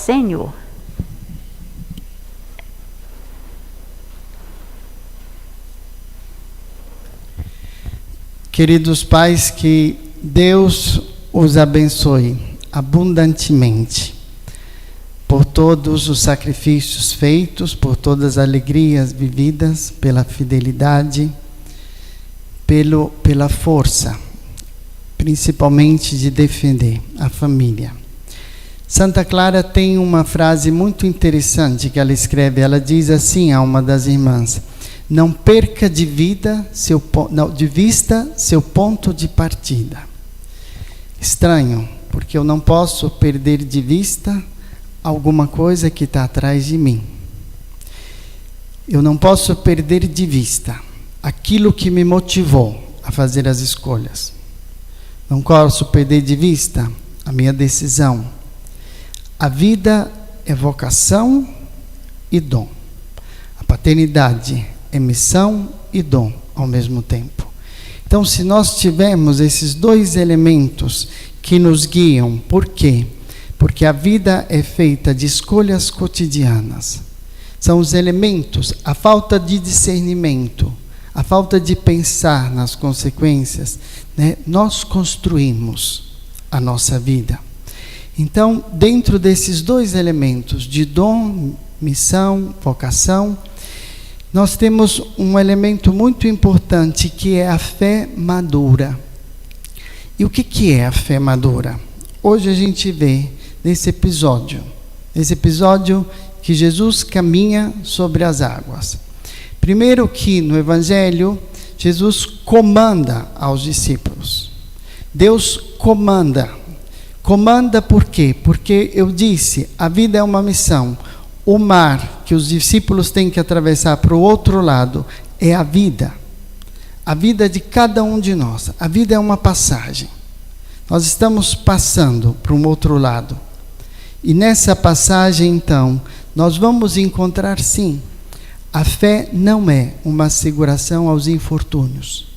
Senhor. Queridos pais, que Deus os abençoe abundantemente por todos os sacrifícios feitos, por todas as alegrias vividas, pela fidelidade, pela força, principalmente de defender a família. Santa Clara tem uma frase muito interessante que ela escreve. Ela diz assim a uma das irmãs: não perca de vista seu ponto de partida. Estranho, porque eu não posso perder de vista alguma coisa que está atrás de mim. Eu não posso perder de vista aquilo que me motivou a fazer as escolhas. Não posso perder de vista a minha decisão. A vida é vocação e dom. A paternidade é missão e dom ao mesmo tempo. Então, se nós tivermos esses dois elementos que nos guiam, por quê? Porque a vida é feita de escolhas cotidianas. São os elementos, a falta de discernimento, a falta de pensar nas consequências, né? Nós construímos a nossa vida. Então, dentro desses dois elementos, de dom, missão, vocação, nós temos um elemento muito importante, que é a fé madura. E o que é a fé madura? Hoje a gente vê nesse episódio que Jesus caminha sobre as águas. Primeiro que no Evangelho, Jesus comanda aos discípulos. Deus comanda. Comanda por quê? Porque eu disse, a vida é uma missão. O mar que os discípulos têm que atravessar para o outro lado é a vida. A vida de cada um de nós. A vida é uma passagem. Nós estamos passando para um outro lado. E nessa passagem, então, nós vamos encontrar, sim, a fé não é uma asseguração aos infortúnios.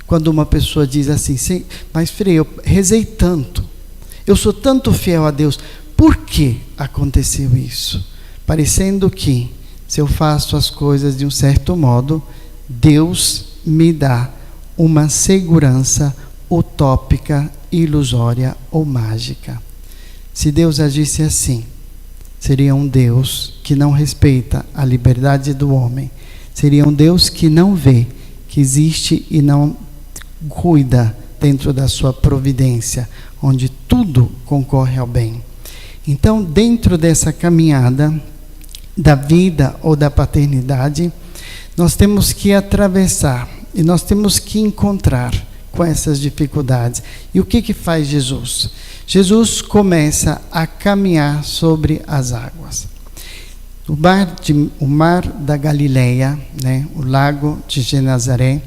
Quando uma pessoa diz assim, mas Frei, eu rezei tanto, eu sou tanto fiel a Deus, por que aconteceu isso? Parecendo que, se eu faço as coisas de um certo modo, Deus me dá uma segurança utópica, ilusória ou mágica. Se Deus agisse assim, seria um Deus que não respeita a liberdade do homem. Seria um Deus que não vê que existe e não cuida dentro da sua providência, onde tudo concorre ao bem. Então, dentro dessa caminhada da vida ou da paternidade, nós temos que atravessar e nós temos que encontrar com essas dificuldades. E o que faz Jesus? Jesus começa a caminhar sobre as águas. O mar da Galileia, né, o lago de Genezaré,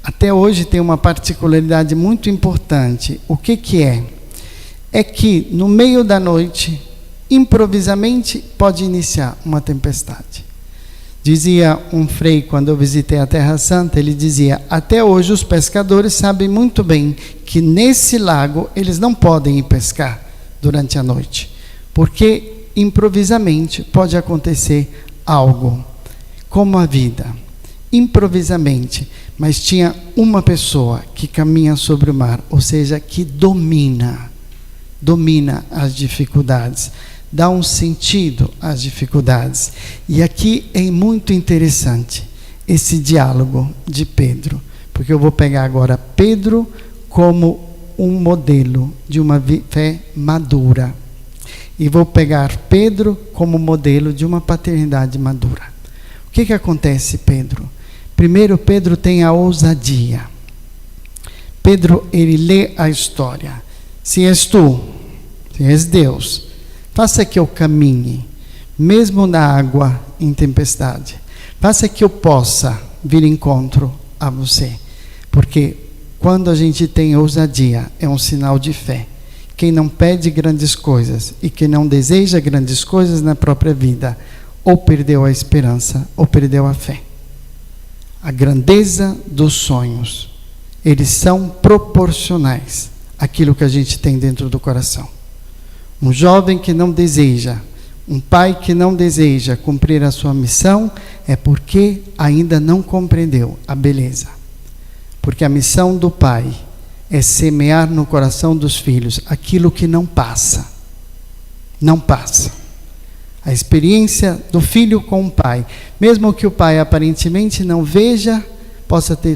até hoje tem uma particularidade muito importante. O que é? É que no meio da noite, improvisamente, pode iniciar uma tempestade. Dizia um frei, quando eu visitei a Terra Santa, ele dizia, até hoje os pescadores sabem muito bem que nesse lago eles não podem ir pescar durante a noite, porque improvisamente pode acontecer algo, como a vida, improvisamente, mas tinha uma pessoa que caminha sobre o mar, ou seja, que domina as dificuldades, dá um sentido às dificuldades. E aqui é muito interessante esse diálogo de Pedro, porque eu vou pegar agora Pedro como um modelo de uma fé madura, e vou pegar Pedro como modelo de uma paternidade madura. O que acontece, Pedro? Primeiro, Pedro tem a ousadia. Pedro, ele lê a história. Se és tu, se és Deus, faça que eu caminhe, mesmo na água em tempestade. Faça que eu possa vir encontro a você. Porque quando a gente tem ousadia, é um sinal de fé. Quem não pede grandes coisas e quem não deseja grandes coisas na própria vida, ou perdeu a esperança, ou perdeu a fé. A grandeza dos sonhos, eles são proporcionais àquilo que a gente tem dentro do coração. Um jovem que não deseja Um pai que não deseja cumprir a sua missão é porque ainda não compreendeu a beleza. Porque a missão do pai é semear no coração dos filhos aquilo que não passa. Não passa. A experiência do filho com o pai, mesmo que o pai aparentemente não veja,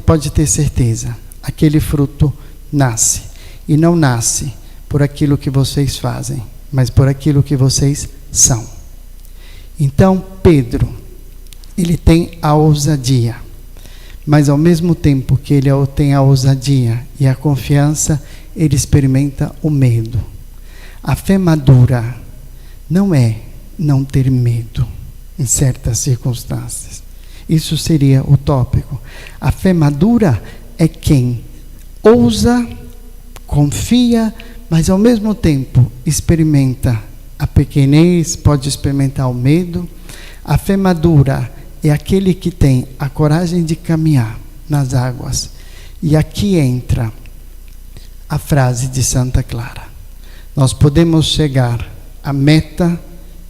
pode ter certeza, aquele fruto nasce. E não nasce por aquilo que vocês fazem, mas por aquilo que vocês são. Então, Pedro, ele tem a ousadia, mas ao mesmo tempo que ele tem a ousadia e a confiança, ele experimenta o medo. A fé madura não é não ter medo em certas circunstâncias. Isso seria utópico. A fé madura é quem ousa, confia, mas ao mesmo tempo experimenta a pequenez, pode experimentar o medo. A fé madura é aquele que tem a coragem de caminhar nas águas. E aqui entra a frase de Santa Clara. Nós podemos chegar à meta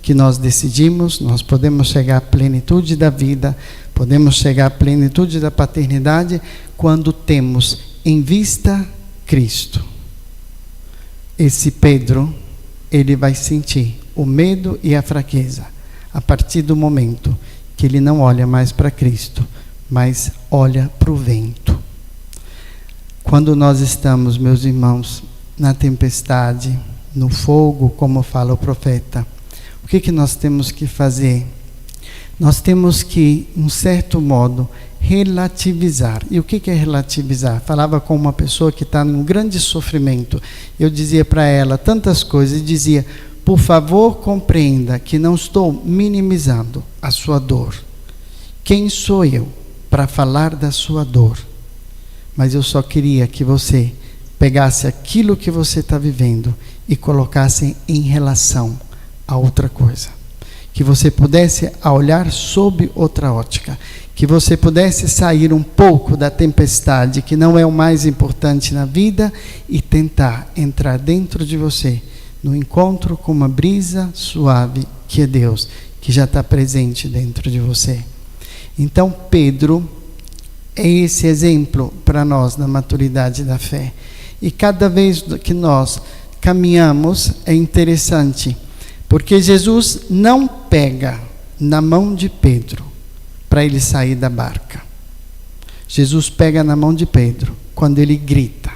que nós decidimos, nós podemos chegar à plenitude da vida, podemos chegar à plenitude da paternidade quando temos em vista Cristo. Esse Pedro, ele vai sentir o medo e a fraqueza a partir do momento que ele não olha mais para Cristo, mas olha para o vento. Quando nós estamos, meus irmãos, na tempestade, no fogo, como fala o profeta, o que nós temos que fazer? Nós temos que, em um certo modo, relativizar. E o que é relativizar? Falava com uma pessoa que está num grande sofrimento. Eu dizia para ela tantas coisas, e dizia, por favor, compreenda que não estou minimizando a sua dor. Quem sou eu para falar da sua dor? Mas eu só queria que você pegasse aquilo que você está vivendo e colocasse em relação a outra coisa. Que você pudesse olhar sob outra ótica. Que você pudesse sair um pouco da tempestade, que não é o mais importante na vida, e tentar entrar dentro de você, no encontro com uma brisa suave, que é Deus, que já está presente dentro de você. Então, Pedro é esse exemplo para nós na maturidade da fé. E cada vez que nós caminhamos, é interessante, porque Jesus não pega na mão de Pedro para ele sair da barca. Jesus pega na mão de Pedro quando ele grita.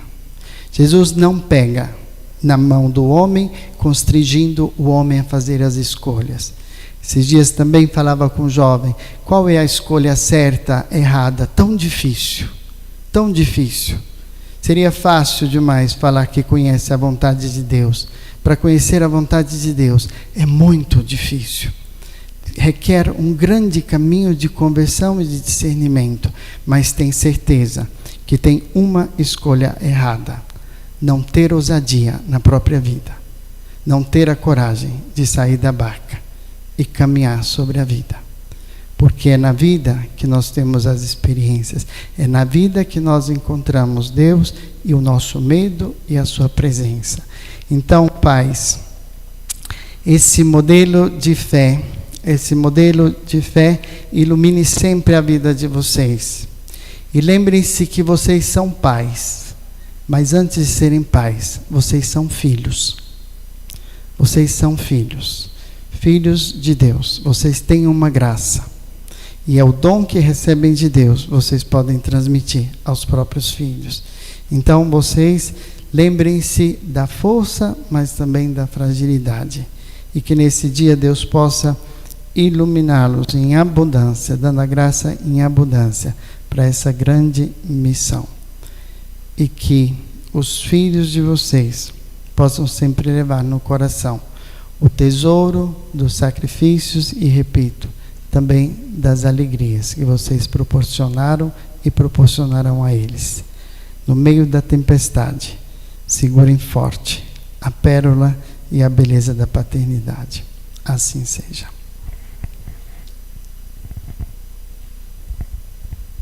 Jesus não pega na mão do homem, constringindo o homem a fazer as escolhas. Esses dias também falava com um jovem, qual é a escolha certa, errada? Tão difícil, tão difícil. Seria fácil demais falar que conhece a vontade de Deus. Para conhecer a vontade de Deus é muito difícil. Requer um grande caminho de conversão e de discernimento, mas tem certeza que tem uma escolha errada: não ter ousadia na própria vida, não ter a coragem de sair da barca e caminhar sobre a vida. Porque é na vida que nós temos as experiências, é na vida que nós encontramos Deus e o nosso medo e a sua presença. Então, pais, esse modelo de fé ilumine sempre a vida de vocês. E lembrem-se que vocês são pais, mas antes de serem pais, vocês são filhos. Vocês são filhos, filhos de Deus. Vocês têm uma graça. E é o dom que recebem de Deus, vocês podem transmitir aos próprios filhos. Então, vocês lembrem-se da força, mas também da fragilidade. E que nesse dia Deus possa iluminá-los em abundância, dando a graça em abundância para essa grande missão. E que os filhos de vocês possam sempre levar no coração o tesouro dos sacrifícios e, repito, também das alegrias que vocês proporcionaram e proporcionarão a eles. No meio da tempestade, segurem forte a pérola e a beleza da paternidade. Assim seja.